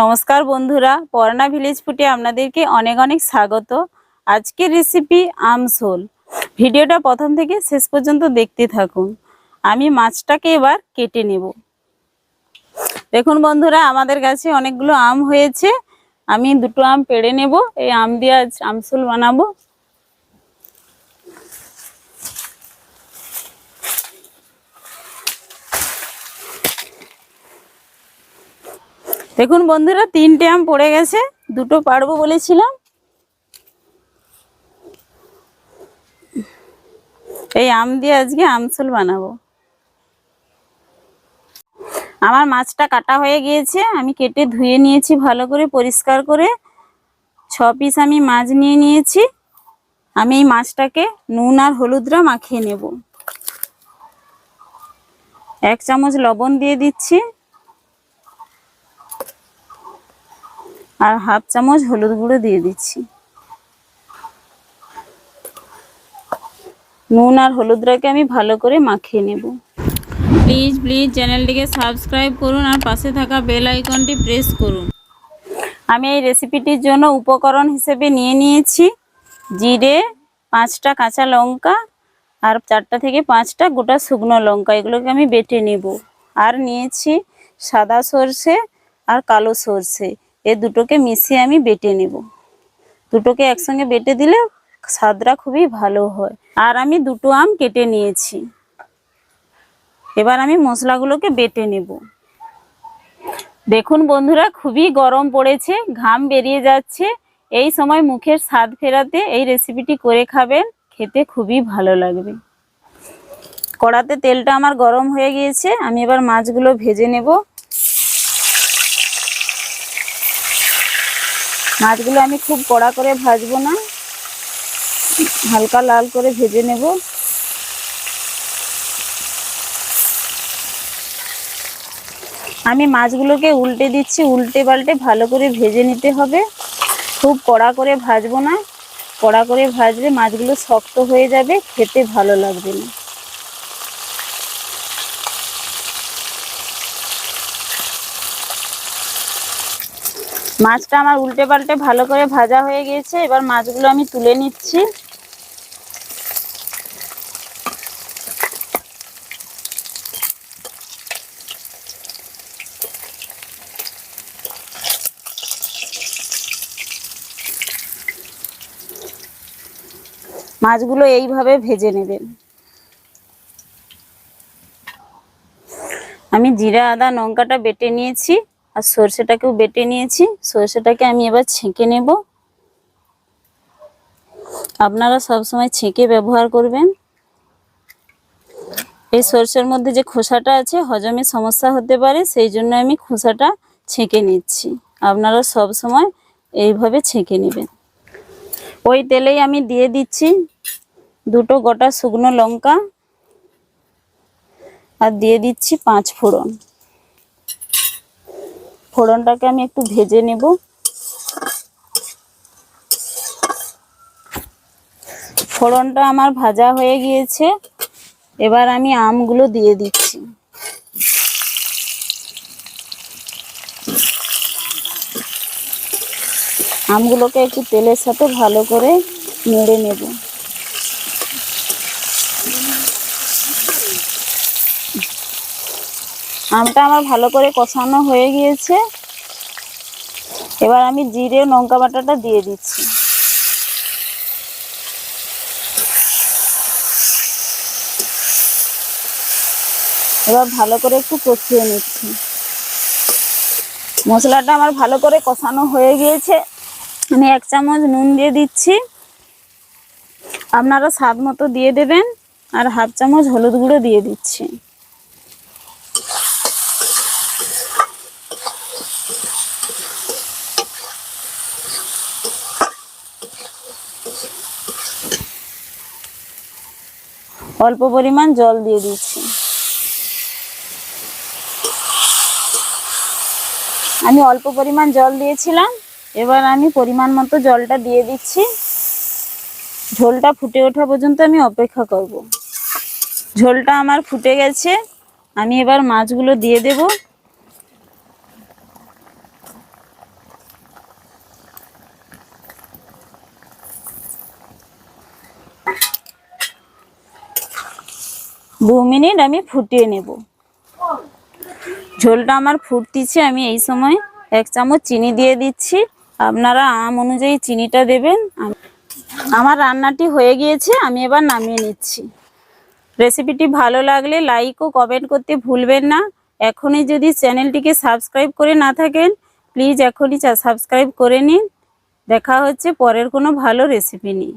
নমস্কার বন্ধুরা, পর্ণা ভিলেজ ফুডে আপনাদেরকে অনেক অনেক স্বাগত। আজকের রেসিপি আম শোল। ভিডিওটা প্রথম থেকে শেষ পর্যন্ত দেখতে থাকুন। আমি মাছটাকে এবার কেটে নেব। দেখুন বন্ধুরা, আমাদের গাছে অনেকগুলো আম হয়েছে। আমি দুটো আম পেড়ে নেব। এই আম দিয়ে আজ আম শোল বানাবো। দেখুন বন্ধুরা, তিনটে আম পড়ে গেছে, দুটো পারবো বলেছিলাম। এই আম দিয়ে আজকে আমসুল বানাবো। আমার মাছটা কাটা হয়ে গিয়েছে, আমি কেটে ধুয়ে নিয়েছি ভালো করে পরিষ্কার করে। 6 পিস আমি মাছ নিয়ে নিয়েছি। আমি এই মাছটাকে নুন আর হলুদটা মাখিয়ে নেব। 1 চামচ লবণ দিয়ে দিচ্ছি আর 1/2 চামচ হলুদ গুঁড়ো দিয়ে দিচ্ছি। নুন আর হলুদটাকে আমি ভালো করে মাখিয়ে নেব। প্লিজ চ্যানেলটিকে সাবস্ক্রাইব করুন আর পাশে থাকা বেল আইকনটি প্রেস করুন। আমি এই রেসিপিটির জন্য উপকরণ হিসেবে নিয়ে নিয়েছি জিরে, 5টা কাঁচা লঙ্কা আর 4টা থেকে 5টা গোটা শুকনো লঙ্কা। এগুলোকে আমি বেটে নেব। আর নিয়েছি সাদা সর্ষে আর কালো সর্ষে, এই দুটোকে মিশিয়ে আমি বেটে নেব। দুটোকে একসঙ্গে বেটে দিলে স্বাদটা খুবই ভালো হয়। আর আমি দুটো আম কেটে নিয়েছি। এবার আমি মশলাগুলোকে বেটে নেব। দেখুন বন্ধুরা, খুবই গরম পড়েছে, ঘাম বেরিয়ে যাচ্ছে। এই সময় মুখের স্বাদ ফেরাতে এই রেসিপিটি করে খাবেন, খেতে খুবই ভালো লাগবে। কড়াতে তেলটা আমার গরম হয়ে গিয়েছে, আমি এবার মাছগুলো ভেজে নেব। মাছগুলো আমি খুব কড়া করে ভাজবো না, হালকা লাল করে ভেজে নেব। আমি মাছগুলোকে উল্টে দিচ্ছি, উল্টে পাল্টে ভালো করে ভেজে নিতে হবে। খুব কড়া করে ভাজবো না, কড়া করে ভাজলে মাছগুলো শক্ত হয়ে যাবে, খেতে ভালো লাগবে না। মাছটা আমার উল্টে পাল্টে ভালো করে ভাজা হয়ে গিয়েছে। এবার মাছগুলো আমি তুলে নিচ্ছি। মাছগুলো এইভাবে ভেজে নেবেন। আমি জিরা আদা লঙ্কাটা বেটে নিয়েছি আর সরষেটাকেও বেটে নিয়েছি। সরষেটাকে আমি এবার ছেঁকে নেব। আপনারা সবসময় ছেঁকে ব্যবহার করবেন। এই সরষের মধ্যে যে খোসাটা আছে, হজমে সমস্যা হতে পারে, সেই জন্য আমি খোসাটা ছেঁকে নিচ্ছি। আপনারা সব সময় এইভাবে ছেঁকে নেবেন। ওই তেলেই আমি দিয়ে দিচ্ছি দুটো গোটা শুকনো লঙ্কা আর দিয়ে দিচ্ছি 5 ফোড়ন। ফোড়নটাকে আমি একটু ভেজে নেব। ফোড়নটা আমার ভাজা হয়ে গিয়েছে। এবার আমি আমগুলো দিয়ে দিচ্ছি। আমগুলোকে একটু তেলের সাথে ভালো করে নেড়ে নেব। আমটা আমার ভালো করে কষানো হয়ে গিয়েছে। এবার আমি জিরে লঙ্কা বাটাটা দিয়ে দিচ্ছি। এবার ভালো করে একটু কষিয়ে নিচ্ছি। মশলাটা আমার ভালো করে কষানো হয়ে গিয়েছে। আমি 1 চামচ নুন দিয়ে দিচ্ছি, আপনারা স্বাদ মতো দিয়ে দেবেন। আর 1/2 চামচ হলুদ গুঁড়ো দিয়ে দিচ্ছি। অল্প পরিমাণ জল দিয়ে দিচ্ছি। আমি অল্প পরিমাণ জল দিয়েছিলাম, এবার আমি পরিমাণ মতো জলটা দিয়ে দিচ্ছি। ঝোলটা ফুটে ওঠা পর্যন্ত আমি অপেক্ষা করব। ঝোলটা আমার ফুটে গেছে, আমি এবার মাছগুলো দিয়ে দেব। 2 মিনিট আমি ফুটিয়ে নেব। ঝোলটা আমার ফুটতিছে, আমি এই সময় 1 চামচ চিনি দিয়ে দিচ্ছি। আপনারা আম অনুযায়ী চিনিটা দেবেন। আমার রান্নাটি হয়ে গিয়েছে, আমি এবার নামিয়ে নিচ্ছি। রেসিপিটি ভালো লাগলে লাইক ও কমেন্ট করতে ভুলবেন না। এখনই যদি চ্যানেলটিকে সাবস্ক্রাইব করে না থাকেন, প্লিজ এখনই সাবস্ক্রাইব করে নিন। দেখা হচ্ছে পরের কোনো ভালো রেসিপি নিয়ে।